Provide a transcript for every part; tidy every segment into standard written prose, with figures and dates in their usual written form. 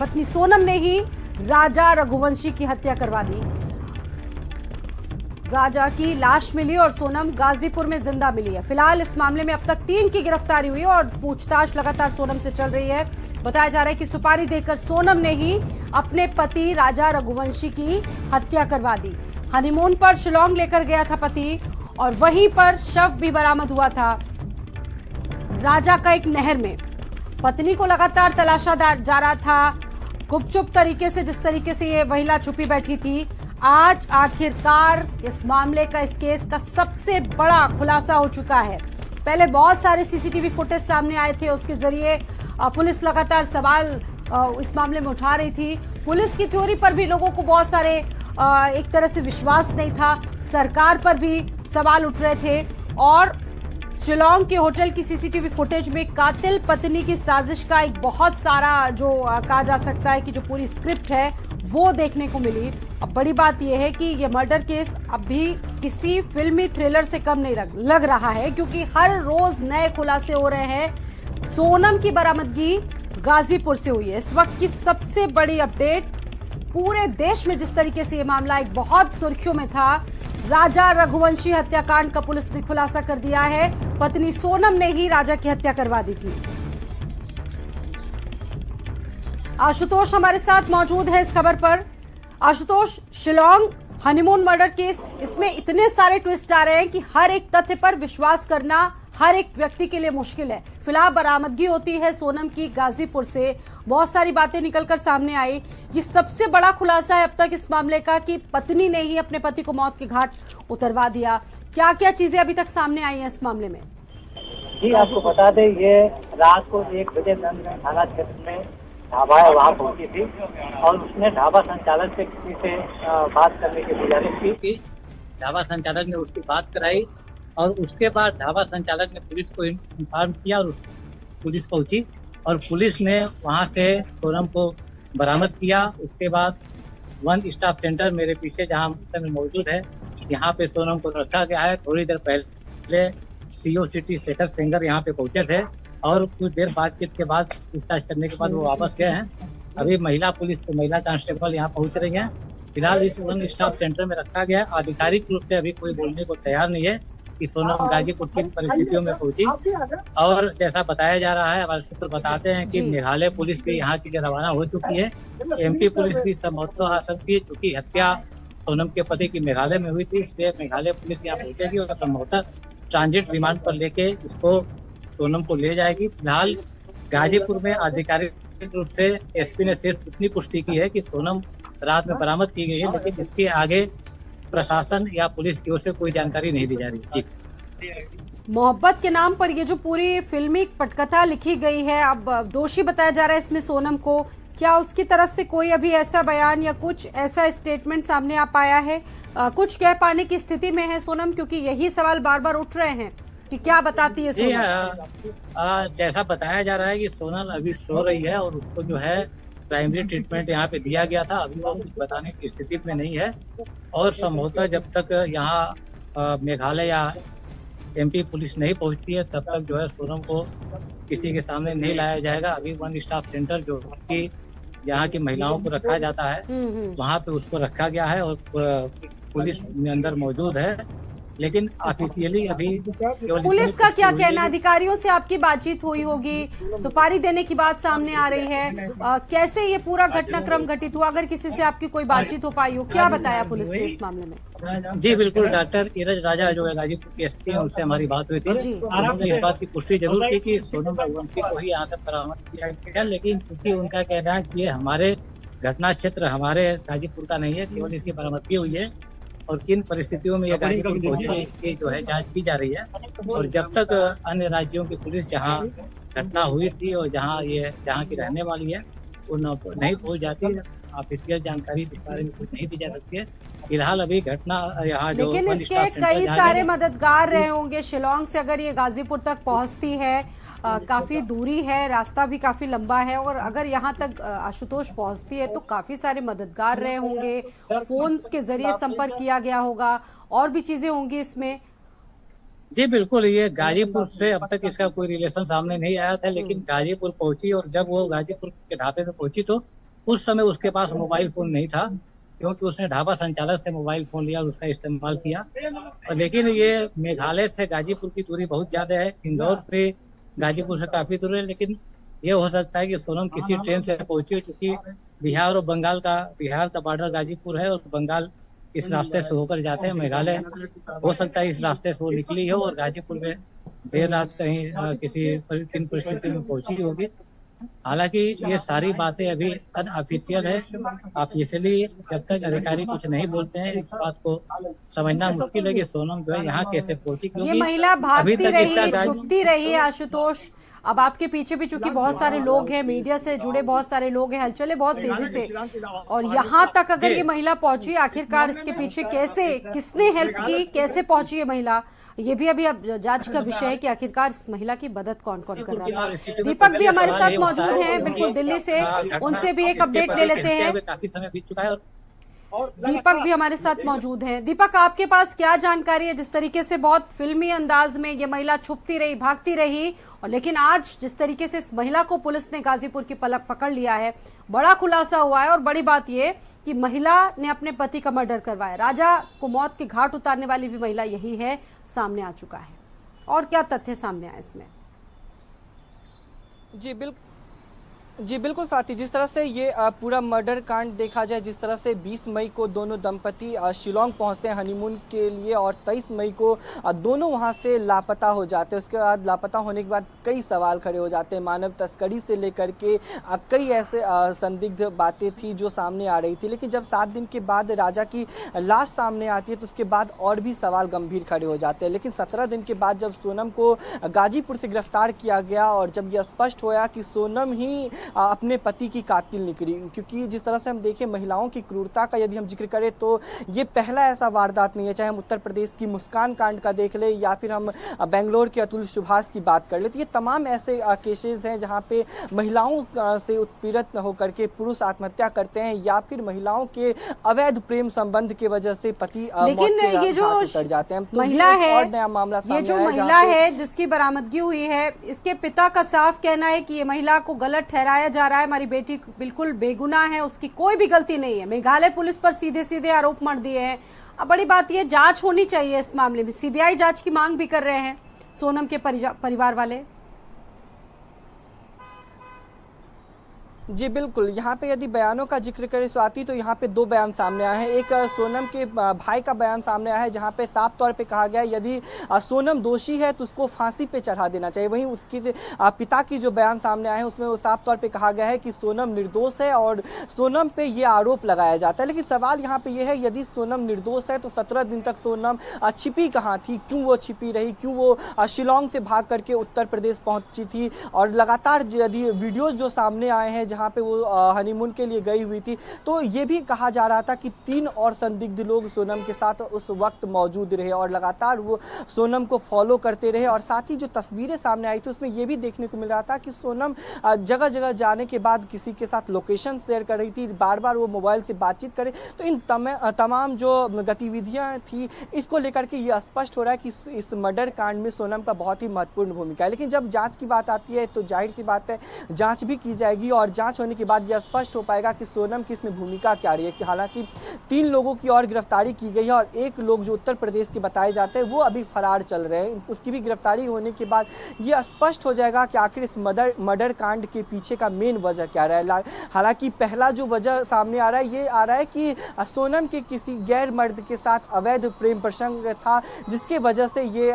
पत्नी सोनम ने ही राजा रघुवंशी की हत्या करवा दी। राजा की लाश मिली और सोनम गाजीपुर में जिंदा मिली है। फिलहाल इस मामले में अब तक 3 की गिरफ्तारी हुई और पूछताछ लगातार सोनम से चल रही है। बताया जा रहा है कि सुपारी देकर सोनम ने ही अपने पति राजा रघुवंशी की हत्या करवा दी। हनीमून पर शिलोंग लेकर गया था पति और वहीं पर शव भी बरामद हुआ था राजा का एक नहर में। पत्नी को लगातार तलाशा जा रहा था गुपचुप तरीके से, जिस तरीके से ये महिला छुपी बैठी थी। आज आखिरकार इस मामले का, इस केस का सबसे बड़ा खुलासा हो चुका है। पहले बहुत सारे सीसीटीवी फुटेज सामने आए थे, उसके जरिए पुलिस लगातार सवाल इस मामले में उठा रही थी। पुलिस की थ्योरी पर भी लोगों को बहुत सारे एक तरह से विश्वास नहीं था, सरकार पर भी सवाल उठ रहे थे। और शिलोंग के होटल की सीसीटीवी फुटेज में कातिल पत्नी की साजिश का एक बहुत सारा जो कहा जा सकता है कि जो पूरी स्क्रिप्ट है वो देखने को मिली। अब बड़ी बात यह है कि ये मर्डर केस अभी किसी फिल्मी थ्रिलर से कम नहीं लग रहा है, क्योंकि हर रोज नए खुलासे हो रहे हैं। सोनम की बरामदगी गाजीपुर से हुई है। इस वक्त की सबसे बड़ी अपडेट, पूरे देश में जिस तरीके से ये मामला एक बहुत सुर्खियों में था, राजा रघुवंशी हत्याकांड का पुलिस ने खुलासा कर दिया है। पत्नी सोनम ने ही राजा की हत्या करवा दी थी। आशुतोष हमारे साथ मौजूद है इस खबर पर। Ashutosh, Shillong honeymoon murder case, इसमें इतने सारे ट्विस्ट आ रहे हैं कि हर एक तथ्य पर विश्वास करना हर एक व्यक्ति के लिए मुश्किल है। फिलहाल बरामदगी होती है सोनम की गाजीपुर से, बहुत सारी बातें निकलकर सामने आई। ये सबसे बड़ा खुलासा है अब तक इस मामले का कि पत्नी ने ही अपने पति को मौत के घाट उतरवा दिया। क्या क्या चीजें अभी तक सामने आई हैं इस मामले में? जी, आपको बता दें, ये रात को 1 बजे नंदगंज थाना क्षेत्र में ढाबा है, वहाँ पहुंची थी और उसने ढाबा संचालक से किसी से बात करने की गुजारिश की। ढाबा संचालक ने उसकी बात कराई और उसके बाद ढाबा संचालक ने पुलिस को इन्फॉर्म किया और पुलिस पहुंची और पुलिस ने वहां से सोनम को बरामद किया। उसके बाद 1 स्टाफ सेंटर मेरे पीछे जहां समय मौजूद है, यहाँ पे सोनम को रखा गया है। थोड़ी देर पहले सीओ सिटी सेटअप सिंगर यहाँ पे पहुंचे थे और कुछ देर बातचीत के बाद पूछताछ करने के बाद वो वापस गए हैं। अभी महिला पुलिस तो महिला कांस्टेबल यहाँ पहुंच रही है। फिलहाल इस 1 स्टाफ सेंटर में रखा गया। आधिकारिक रूप से अभी कोई बोलने को तैयार नहीं है कि सोनम गाजीपुर की परिस्थितियों में पहुंची। और जैसा बताया जा रहा है, हमारे सूत्र बताते हैं कि मेघालय पुलिस भी यहाँ की रवाना हो चुकी है। MP पुलिस भी संभवतः आ सकती है, क्योंकि हत्या सोनम के पति की मेघालय में हुई थी, इसलिए मेघालय पुलिस यहाँ पहुंचेगी और संभवतः ट्रांजिट रिमांड पर लेके इसको सोनम को ले जाएगी। फिलहाल गाजीपुर में आधिकारिक रूप से SP ने सिर्फ इतनी पुष्टि की है कि सोनम रात में बरामद की गई है, लेकिन इसके आगे प्रशासन या पुलिस की ओर से कोई जानकारी नहीं दी जा रही। जी, मोहब्बत के नाम पर ये जो पूरी फिल्मी पटकथा लिखी गई है, अब दोषी बताया जा रहा है इसमें सोनम को। क्या उसकी तरफ से कोई अभी ऐसा बयान या कुछ ऐसा स्टेटमेंट सामने आ पाया है? कुछ कह पाने की स्थिति में है सोनम? क्योंकि यही सवाल बार बार उठ रहे हैं कि क्या बताती है सोनम। जैसा बताया जा रहा है कि सोनम अभी सो रही है और उसको जो है प्राइमरी ट्रीटमेंट यहाँ पे दिया गया था। अभी वो कुछ बताने की स्थिति में नहीं है और संभवतः जब तक यहाँ मेघालय या MP पुलिस नहीं पहुंचती है, तब तक जो है सोनम को किसी के सामने नहीं लाया जाएगा। अभी 1 स्टाफ सेंटर जो कि जहाँ की महिलाओं को रखा जाता है, वहाँ पे उसको रखा गया है और पुलिस अंदर मौजूद है। लेकिन ऑफिशियली अभी पुलिस का क्या कहना? अधिकारियों से आपकी बातचीत हुई होगी, सुपारी देने की बात सामने आ रही है। कैसे ये पूरा घटनाक्रम घटित हुआ? अगर किसी से आपकी कोई बातचीत हो पाई हो, क्या बताया पुलिस ने इस मामले में? जी बिल्कुल, डॉक्टर ईरज राजा जो है गाजीपुर के SP, उनसे हमारी बात हुई थी। उन्होंने इस बात की पुष्टि जरूर की कि सोनम रघुवंशी को ही यहाँ से बरामद किया गया, लेकिन क्योंकि उनका कहना है कि ये हमारे घटना क्षेत्र हमारे गाजीपुर का नहीं है, केवल इसकी बरामदगी हुई है और किन परिस्थितियों में ये गाजीपुर पहुंची है इसकी जो है जांच की जा रही है। और जब तक अन्य राज्यों की पुलिस जहां घटना हुई थी और जहां की रहने वाली है वो नहीं पहुंच जाती, ऑफिशियल जानकारी इस बारे में कुछ नहीं दी जा सकती है। फिलहाल अभी घटना यहाँ जो, लेकिन इसके कई सारे मददगार रहे होंगे। शिलोंग से अगर ये गाजीपुर तक पहुंचती है, काफी दूरी है, रास्ता भी काफी लंबा है, और अगर यहाँ तक आशुतोष पहुंचती है तो काफी सारे मददगार रहे होंगे, फोन्स के जरिए संपर्क किया गया होगा, और भी चीजें होंगी इसमें। जी बिल्कुल, ये गाजीपुर से अब तक इसका कोई रिलेशन सामने नहीं आया था, लेकिन गाजीपुर पहुंची और जब वो गाजीपुर के ढाबे पे पहुंची तो उस समय उसके पास मोबाइल फोन नहीं था, क्योंकि उसने ढाबा संचालक से मोबाइल फोन लिया और उसका इस्तेमाल किया। और लेकिन ये मेघालय से गाजीपुर की दूरी बहुत ज्यादा है, इंदौर से गाजीपुर से काफी दूर है, लेकिन ये हो सकता है कि सोनम किसी ट्रेन से पहुंची हो, चूंकि बिहार का बॉर्डर गाजीपुर है और बंगाल इस रास्ते से होकर जाते हैं मेघालय। हो सकता है इस रास्ते से वो निकली हो और गाजीपुर में देर रात कहीं किसी परिस्थिति में पहुंची होगी। हालांकि ये सारी बातें अभी अनऑफिशियल है। ऑफिशियली जब तक अधिकारी कुछ नहीं बोलते हैं, इस बात को समझना मुश्किल है कि सोनम जो है यहाँ कैसे पहुंची, ये क्योंकि महिला अभी भागती तक रही, इसका छुपती रही आशुतोष। अब आपके पीछे भी चूंकि बहुत सारे लोग हैं, मीडिया से जुड़े बहुत सारे लोग हैं, हलचलें बहुत तेजी से, और यहाँ तक अगर ये महिला पहुंची, आखिरकार इसके पीछे कैसे, किसने हेल्प की, कैसे पहुंची ये महिला, ये भी अभी अब जांच का विषय है कि आखिरकार इस महिला की मदद कौन कौन कर रहा था। दीपक भी हमारे साथ मौजूद हैं बिल्कुल दिल्ली से, उनसे भी एक अपडेट ले लेते हैं। काफी समय बीत चुका है और दीपक भी हमारे साथ मौजूद हैं। दीपक, आपके पास क्या जानकारी है? जिस तरीके से बहुत फिल्मी अंदाज में ये महिला छुपती रही, भागती रही, और लेकिन आज जिस तरीके से इस महिला को पुलिस ने गाजीपुर की पलक पकड़ लिया है, बड़ा खुलासा हुआ है। और बड़ी बात ये कि महिला ने अपने पति का मर्डर करवाया, राजा को मौत के घाट उतारने वाली भी महिला यही है, सामने आ चुका है। और क्या तथ्य सामने आए इसमें? जी बिल्कुल साथी, जिस तरह से ये पूरा मर्डर कांड देखा जाए, जिस तरह से 20 मई को दोनों दंपति शिलोंग पहुंचते हैं हनीमून के लिए और 23 मई को दोनों वहां से लापता हो जाते हैं। उसके बाद लापता होने के बाद कई सवाल खड़े हो जाते हैं, मानव तस्करी से लेकर के कई ऐसे संदिग्ध बातें थी जो सामने आ रही थी। लेकिन जब 7 दिन के बाद राजा की लाश सामने आती है तो उसके बाद और भी सवाल गंभीर खड़े हो जाते हैं। लेकिन 17 दिन के बाद जब सोनम को गाजीपुर से गिरफ्तार किया गया और जब यह स्पष्ट हुआ कि सोनम ही अपने पति की कातिल निकली, क्योंकि जिस तरह से हम देखें महिलाओं की क्रूरता का यदि हम जिक्र करें तो ये पहला ऐसा वारदात नहीं है, चाहे हम उत्तर प्रदेश की मुस्कान कांड का देख ले या फिर हम बेंगलोर के अतुल सुभाष की बात कर ले, तो ये तमाम ऐसे केसेस हैं जहां पे महिलाओं से उत्पीड़ित होकर के पुरुष आत्महत्या करते हैं या फिर महिलाओं के अवैध प्रेम संबंध की वजह से पति लेकिन ये जो जाते हैं। महिला है, और नया मामला ये जो महिला है जिसकी बरामदगी हुई है, इसके पिता का साफ कहना है कि ये महिला को गलत ठहराया जा रहा है, हमारी बेटी बिल्कुल बेगुनाह है, उसकी कोई भी गलती नहीं है। मेघालय पुलिस पर सीधे सीधे आरोप मढ़ दिए हैं। अब बड़ी बात ये, जांच होनी चाहिए इस मामले में, सीबीआई जांच की मांग भी कर रहे हैं सोनम के परिवार वाले। जी बिल्कुल, यहाँ पे यदि बयानों का जिक्र करें स्वाति तो यहाँ पे 2 बयान सामने आए हैं। एक सोनम के भाई का बयान सामने आया है जहाँ पे साफ तौर पे कहा गया है यदि सोनम दोषी है तो उसको फांसी पे चढ़ा देना चाहिए। वहीं उसकी पिता की जो बयान सामने आए हैं उसमें वो साफ तौर पे कहा गया है कि सोनम निर्दोष है और सोनम पे ये आरोप लगाया जाता है। लेकिन सवाल यहाँ पे ये है यदि सोनम निर्दोष है तो 17 दिन तक सोनम छिपी कहाँ थी, क्यों वो छिपी रही, क्यों वो शिलोंग से भाग करके उत्तर प्रदेश पहुंची थी। और लगातार यदि वीडियोज जो सामने आए हैं जहाँ पे वो हनीमून के लिए गई हुई थी तो ये भी कहा जा रहा था कि 3 और संदिग्ध लोग सोनम के साथ उस वक्त मौजूद रहे और लगातार वो सोनम को फॉलो करते रहे। और साथ ही जो तस्वीरें सामने आई थी उसमें ये भी देखने को मिल रहा था कि सोनम जगह जगह जाने के बाद किसी के साथ लोकेशन शेयर कर रही थी, बार बार वो मोबाइल से बातचीत करे। तो इन तमाम जो गतिविधियां थी इसको लेकर के ये स्पष्ट हो रहा है कि इस मर्डर कांड में सोनम का बहुत ही महत्वपूर्ण भूमिका है। लेकिन जब जांच की बात आती है तो जाहिर सी बात है जांच भी की जाएगी और जांच होने के बाद यह स्पष्ट हो पाएगा कि सोनम की इसमें भूमिका क्या रही है। हालांकि 3 लोगों की और गिरफ्तारी की गई है और 1 लोग जो उत्तर प्रदेश के बताए जाते हैं वो अभी फरार चल रहे हैं। उसकी भी गिरफ्तारी होने के बाद यह स्पष्ट हो जाएगा कि आखिर इस मर्डर कांड के पीछे का मेन वजह क्या रहा है। हालांकि पहला जो वजह सामने आ रहा है ये आ रहा है कि सोनम के किसी गैर मर्द के साथ अवैध प्रेम प्रसंग था जिसके वजह से ये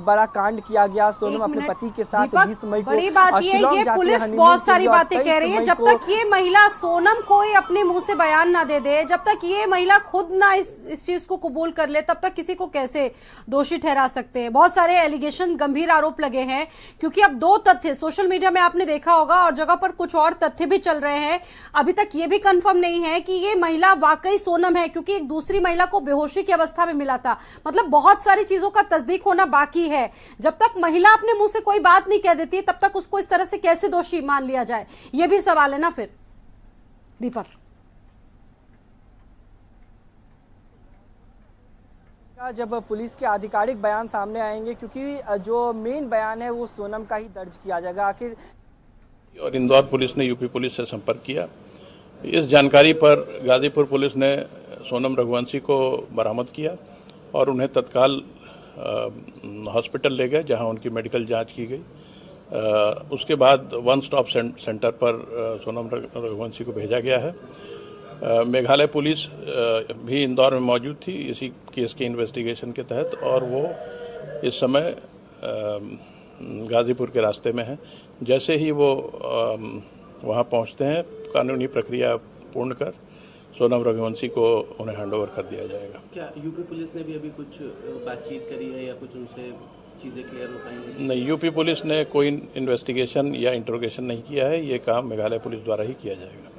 बड़ा कांड किया गया। सोनम अपने पति के साथ 20 मई को बड़ी बात ये पुलिस बहुत सारी बातें कह रही है। जब तक ये महिला सोनम कोई अपने मुंह से बयान ना दे दे, जब तक ये महिला खुद ना इस चीज को कबूल कर ले, तब तक किसी को कैसे दोषी ठहरा सकते हैं। बहुत सारे एलिगेशन, गंभीर आरोप लगे हैं क्योंकि अब 2 तथ्य सोशल मीडिया में आपने देखा होगा और जगह पर कुछ और तथ्य भी चल रहे हैं। अभी तक ये भी कंफर्म नहीं है कि ये महिला वाकई सोनम है क्योंकि एक दूसरी महिला को बेहोशी की अवस्था में मिला था। मतलब बहुत सारी चीजों का तस्दीक होना बाकी है। जब तक महिला अपने मुंह से कोई बात नहीं कह देती तब तक उसको इस तरह से कैसे दोषी मान लिया जाए, ये भी सवाल है ना। फिर दीपक, जब पुलिस के आधिकारिक बयान सामने आएंगे क्योंकि जो मेन बयान है वो सोनम का ही दर्ज किया जाएगा आखिर। और इंदौर पुलिस ने यूपी पुलिस से संपर्क किया इस जानकारी पर गाजीपुर पुलिस ने सोनम रघुवंशी को बरामद किया और उन्हें तत्काल हॉस्पिटल ले गए, जहां उनकी मेडिकल जांच की गई। उसके बाद वन स्टॉप सेंटर पर सोनम रघुवंशी को भेजा गया है। मेघालय पुलिस भी इंदौर में मौजूद थी इसी केस के इन्वेस्टिगेशन के तहत, और वो इस समय गाजीपुर के रास्ते में है। जैसे ही वो वहाँ पहुँचते हैं, कानूनी प्रक्रिया पूर्ण कर सोनम रघुवंशी को उन्हें हैंडओवर कर दिया जाएगा। क्या यूपी पुलिस ने भी अभी कुछ बातचीत करी है या कुछ उनसे चीज़ें क्लियर हो पाएंगी? नहीं, यूपी पुलिस ने कोई इन्वेस्टिगेशन या इंट्रोगेशन नहीं किया है। ये काम मेघालय पुलिस द्वारा ही किया जाएगा।